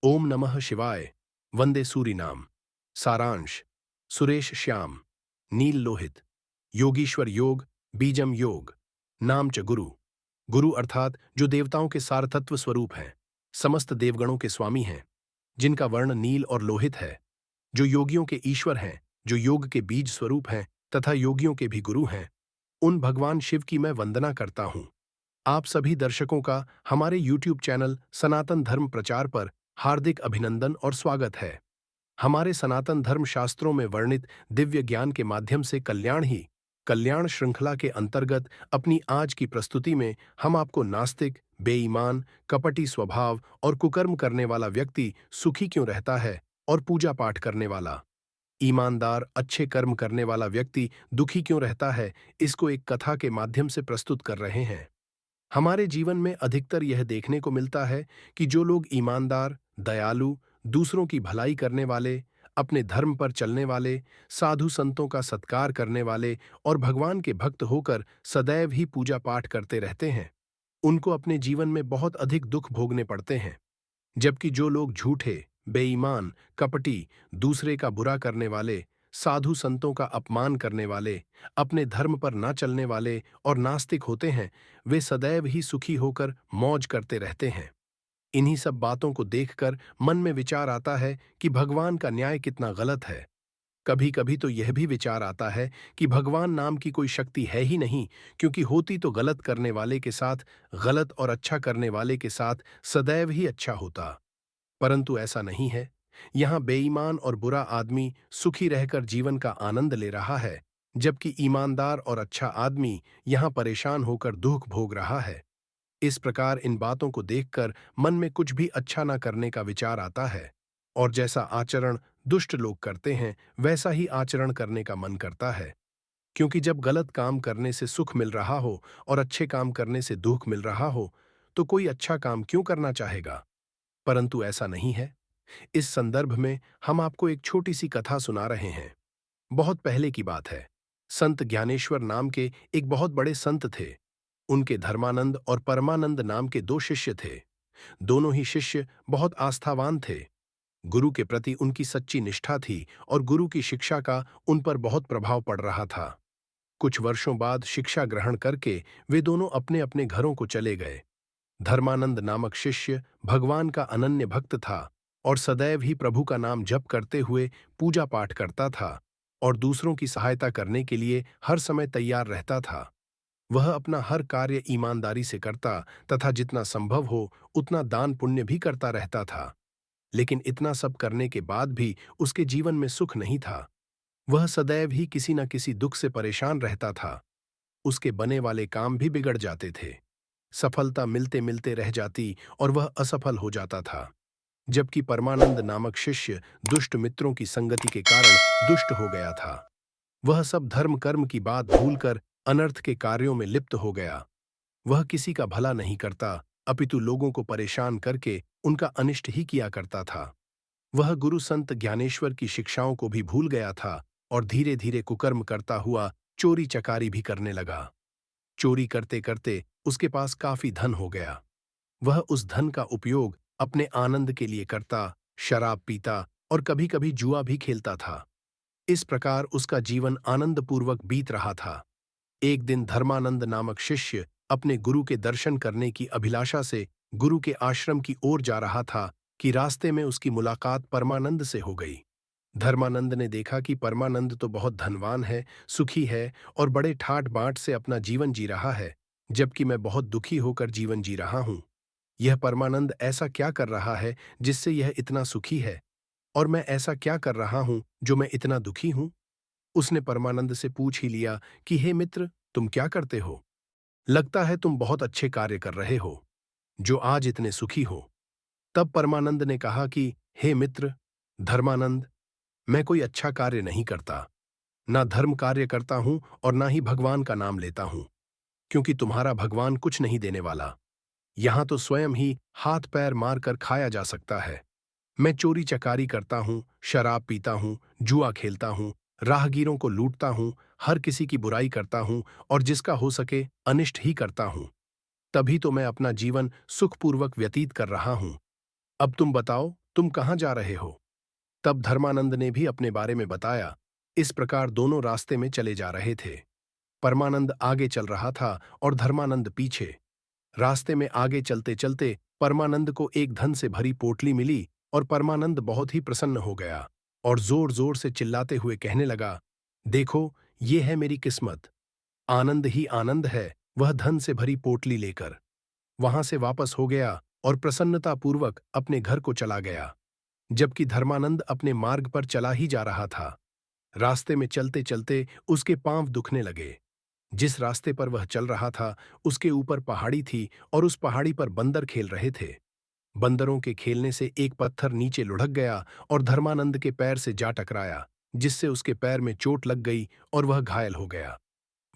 ओम नमः शिवाय। वंदे सूरिनाम। सारांश। सुरेश श्याम। नील लोहित। योगीश्वर योग। बीजम योग। नाम च गुरु। गुरु अर्थात जो देवताओं के सारतत्व स्वरूप हैं, समस्त देवगणों के स्वामी हैं, जिनका वर्ण नील और लोहित है, जो योगियों के ईश्वर हैं, जो योग के बीज स्वरूप हैं तथा योगियों के भी गुरु हैं, उन भगवान शिव की मैं वंदना करता हूं। आप सभी दर्शकों का हमारे YouTube चैनल सनातन धर्म प्रचार पर हार्दिक अभिनंदन और स्वागत है। हमारे सनातन धर्म शास्त्रों में वर्णित दिव्य ज्ञान के माध्यम से कल्याण ही कल्याण श्रृंखला के अंतर्गत अपनी आज की प्रस्तुति में हम आपको नास्तिक, बेईमान, कपटी स्वभाव और कुकर्म करने वाला व्यक्ति सुखी क्यों रहता है और पूजा पाठ करने वाला ईमानदार, अच्छे कर्म करने वाला व्यक्ति दुखी क्यों रहता है, इसको एक कथा के माध्यम से प्रस्तुत कर रहे हैं। हमारे जीवन में अधिकतर यह देखने को मिलता है कि जो लोग ईमानदार, दयालु, दूसरों की भलाई करने वाले, अपने धर्म पर चलने वाले, साधु संतों का सत्कार करने वाले और भगवान के भक्त होकर सदैव ही पूजा पाठ करते रहते हैं, उनको अपने जीवन में बहुत अधिक दुख भोगने पड़ते हैं। जबकि जो लोग झूठे, बेईमान, कपटी, दूसरे का बुरा करने वाले, साधु संतों का अपमान करने वाले, अपने धर्म पर ना चलने वाले और नास्तिक होते हैं, वे सदैव ही सुखी होकर मौज करते रहते हैं। इन्हीं सब बातों को देखकर मन में विचार आता है कि भगवान का न्याय कितना गलत है। कभी कभी तो यह भी विचार आता है कि भगवान नाम की कोई शक्ति है ही नहीं, क्योंकि होती तो गलत करने वाले के साथ गलत और अच्छा करने वाले के साथ सदैव ही अच्छा होता। परंतु ऐसा नहीं है। यहाँ बेईमान और बुरा आदमी सुखी रहकर जीवन का आनंद ले रहा है, जबकि ईमानदार और अच्छा आदमी यहाँ परेशान होकर दुख भोग रहा है। इस प्रकार इन बातों को देखकर मन में कुछ भी अच्छा ना करने का विचार आता है, और जैसा आचरण दुष्ट लोग करते हैं, वैसा ही आचरण करने का मन करता है। क्योंकि जब गलत काम करने से सुख मिल रहा हो और अच्छे काम करने से दुख मिल रहा हो, तो कोई अच्छा काम क्यों करना चाहेगा? परंतु ऐसा नहीं है। इस संदर्भ में हम आपको एक छोटी सी कथा सुना रहे हैं। बहुत पहले की बात है। संत ज्ञानेश्वर नाम के एक बहुत बड़े संत थे। उनके धर्मानंद और परमानंद नाम के दो शिष्य थे। दोनों ही शिष्य बहुत आस्थावान थे। गुरु के प्रति उनकी सच्ची निष्ठा थी और गुरु की शिक्षा का उन पर बहुत प्रभाव पड़ रहा था। कुछ वर्षों बाद शिक्षा ग्रहण करके वे दोनों अपने अपने घरों को चले गए। धर्मानंद नामक शिष्य भगवान का अनन्य भक्त था और सदैव ही प्रभु का नाम जप करते हुए पूजा पाठ करता था और दूसरों की सहायता करने के लिए हर समय तैयार रहता था। वह अपना हर कार्य ईमानदारी से करता तथा जितना संभव हो उतना दान पुण्य भी करता रहता था। लेकिन इतना सब करने के बाद भी उसके जीवन में सुख नहीं था। वह सदैव ही किसी न किसी दुख से परेशान रहता था। उसके बने वाले काम भी बिगड़ जाते थे। सफलता मिलते मिलते रह जाती और वह असफल हो जाता था। जबकि परमानंद नामक शिष्य दुष्ट मित्रों की संगति के कारण दुष्ट हो गया था। वह सब धर्म कर्म की बात भूलकर अनर्थ के कार्यों में लिप्त हो गया। वह किसी का भला नहीं करता, अपितु लोगों को परेशान करके उनका अनिष्ट ही किया करता था। वह गुरु संत ज्ञानेश्वर की शिक्षाओं को भी भूल गया था और धीरे धीरे कुकर्म करता हुआ चोरी चकारी भी करने लगा। चोरी करते करते उसके पास काफी धन हो गया। वह उस धन का उपयोग अपने आनंद के लिए करता, शराब पीता और कभी कभी जुआ भी खेलता था। इस प्रकार उसका जीवन आनंदपूर्वक बीत रहा था। एक दिन धर्मानंद नामक शिष्य अपने गुरु के दर्शन करने की अभिलाषा से गुरु के आश्रम की ओर जा रहा था कि रास्ते में उसकी मुलाकात परमानंद से हो गई। धर्मानंद ने देखा कि परमानंद तो बहुत धनवान है, सुखी है और बड़े ठाट बाट से अपना जीवन जी रहा है, जबकि मैं बहुत दुखी होकर जीवन जी रहा हूं। यह परमानंद ऐसा क्या कर रहा है जिससे यह इतना सुखी है, और मैं ऐसा क्या कर रहा हूं जो मैं इतना दुखी हूं? उसने परमानंद से पूछ ही लिया कि हे मित्र, तुम क्या करते हो? लगता है तुम बहुत अच्छे कार्य कर रहे हो, जो आज इतने सुखी हो। तब परमानंद ने कहा कि हे मित्र धर्मानंद, मैं कोई अच्छा कार्य नहीं करता, ना धर्म कार्य करता हूं और ना ही भगवान का नाम लेता हूं, क्योंकि तुम्हारा भगवान कुछ नहीं देने वाला। यहां तो स्वयं ही हाथ पैर मारकर खाया जा सकता है। मैं चोरी चकारी करता हूं, शराब पीता हूं, जुआ खेलता हूं, राहगीरों को लूटता हूं, हर किसी की बुराई करता हूं और जिसका हो सके अनिष्ट ही करता हूं। तभी तो मैं अपना जीवन सुखपूर्वक व्यतीत कर रहा हूं। अब तुम बताओ, तुम कहाँ जा रहे हो? तब धर्मानंद ने भी अपने बारे में बताया। इस प्रकार दोनों रास्ते में चले जा रहे थे। परमानंद आगे चल रहा था और धर्मानंद पीछे। रास्ते में आगे चलते चलते परमानंद को एक धन से भरी पोटली मिली और परमानंद बहुत ही प्रसन्न हो गया और जोर जोर से चिल्लाते हुए कहने लगा, देखो, ये है मेरी किस्मत। आनंद ही आनंद है वह धन से भरी पोटली लेकर। वहां से वापस हो गया और प्रसन्नतापूर्वक अपने घर को चला गया। जबकि धर्मानंद अपने मार्ग पर चला ही जा रहा था। रास्ते में चलते चलते उसके पांव दुखने लगे। जिस रास्ते पर वह चल रहा था उसके ऊपर पहाड़ी थी और उस पहाड़ी पर बंदर खेल रहे थे। बंदरों के खेलने से एक पत्थर नीचे लुढ़क गया और धर्मानंद के पैर से जा टकराया, जिससे उसके पैर में चोट लग गई और वह घायल हो गया।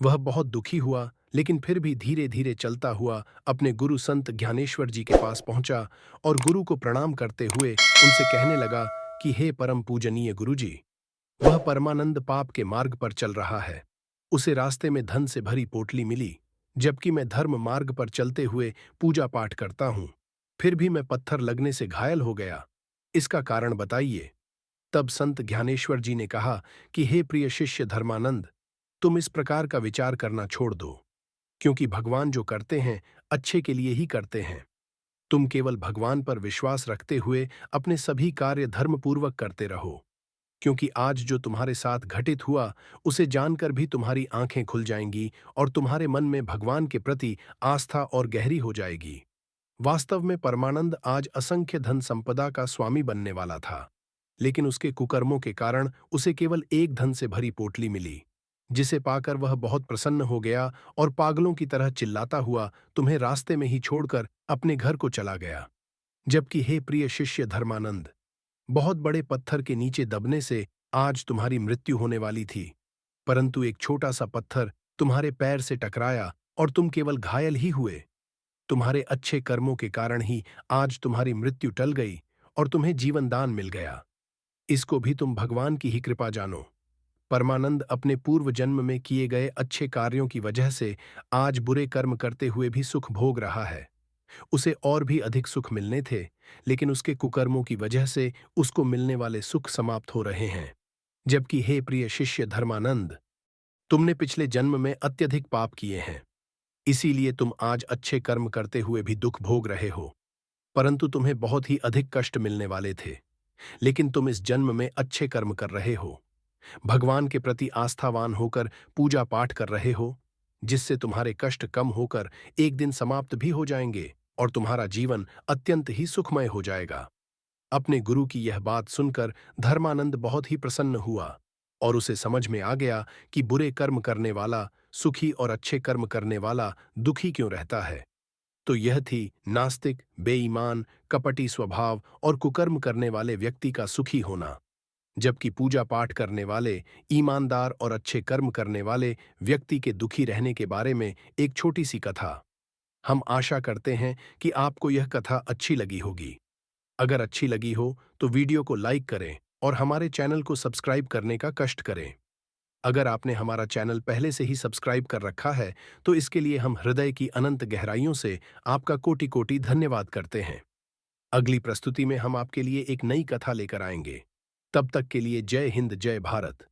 वह बहुत दुखी हुआ, लेकिन फिर भी धीरे धीरे चलता हुआ अपने गुरु संत ज्ञानेश्वर जी के पास पहुंचा और गुरु को प्रणाम करते हुए उनसे कहने लगा कि हे परम पूजनीय गुरुजी, वह परमानंद पाप के मार्ग पर चल रहा है। उसे रास्ते में धन से भरी पोटली मिली, जबकि मैं धर्म मार्ग पर चलते हुए पूजा पाठ करता हूं। फिर भी मैं पत्थर लगने से घायल हो गया। इसका कारण बताइए। तब संत ज्ञानेश्वर जी ने कहा कि हे प्रिय शिष्य धर्मानंद, तुम इस प्रकार का विचार करना छोड़ दो, क्योंकि भगवान जो करते हैं अच्छे के लिए ही करते हैं। तुम केवल भगवान पर विश्वास रखते हुए अपने सभी कार्य धर्मपूर्वक करते रहो, क्योंकि आज जो तुम्हारे साथ घटित हुआ उसे जानकर भी तुम्हारी आंखें खुल जाएंगी और तुम्हारे मन में भगवान के प्रति आस्था और गहरी हो जाएगी। वास्तव में परमानंद आज असंख्य धन संपदा का स्वामी बनने वाला था, लेकिन उसके कुकर्मों के कारण उसे केवल एक धन से भरी पोटली मिली, जिसे पाकर वह बहुत प्रसन्न हो गया और पागलों की तरह चिल्लाता हुआ तुम्हें रास्ते में ही छोड़कर अपने घर को चला गया। जबकि हे प्रिय शिष्य धर्मानंद, बहुत बड़े पत्थर के नीचे दबने से आज तुम्हारी मृत्यु होने वाली थी, परंतु एक छोटा सा पत्थर तुम्हारे पैर से टकराया और तुम केवल घायल ही हुए। तुम्हारे अच्छे कर्मों के कारण ही आज तुम्हारी मृत्यु टल गई और तुम्हें जीवन दान मिल गया। इसको भी तुम भगवान की ही कृपा जानो। परमानंद अपने पूर्व जन्म में किए गए अच्छे कार्यों की वजह से आज बुरे कर्म करते हुए भी सुख भोग रहा है। उसे और भी अधिक सुख मिलने थे, लेकिन उसके कुकर्मों की वजह से उसको मिलने वाले सुख समाप्त हो रहे हैं। जबकि हे प्रिय शिष्य धर्मानंद, तुमने पिछले जन्म में अत्यधिक पाप किए हैं, इसीलिए तुम आज अच्छे कर्म करते हुए भी दुख भोग रहे हो, परंतु तुम्हें बहुत ही अधिक कष्ट मिलने वाले थे। लेकिन तुम इस जन्म में अच्छे कर्म कर रहे हो, भगवान के प्रति आस्थावान होकर पूजा पाठ कर रहे हो, जिससे तुम्हारे कष्ट कम होकर एक दिन समाप्त भी हो जाएंगे और तुम्हारा जीवन अत्यंत ही सुखमय हो जाएगा। अपने गुरु की यह बात सुनकर धर्मानंद बहुत ही प्रसन्न हुआ और उसे समझ में आ गया कि बुरे कर्म करने वाला सुखी और अच्छे कर्म करने वाला दुखी क्यों रहता है। तो यह थी नास्तिक, बेईमान, कपटी स्वभाव और कुकर्म करने वाले व्यक्ति का सुखी होना, जबकि पूजा पाठ करने वाले, ईमानदार और अच्छे कर्म करने वाले व्यक्ति के दुखी रहने के बारे में एक छोटी सी कथा। हम आशा करते हैं कि आपको यह कथा अच्छी लगी होगी। अगर अच्छी लगी हो तो वीडियो को लाइक करें और हमारे चैनल को सब्सक्राइब करने का कष्ट करें। अगर आपने हमारा चैनल पहले से ही सब्सक्राइब कर रखा है तो इसके लिए हम हृदय की अनंत गहराइयों से आपका कोटि कोटि धन्यवाद करते हैं। अगली प्रस्तुति में हम आपके लिए एक नई कथा लेकर आएंगे। तब तक के लिए जय हिंद, जय भारत।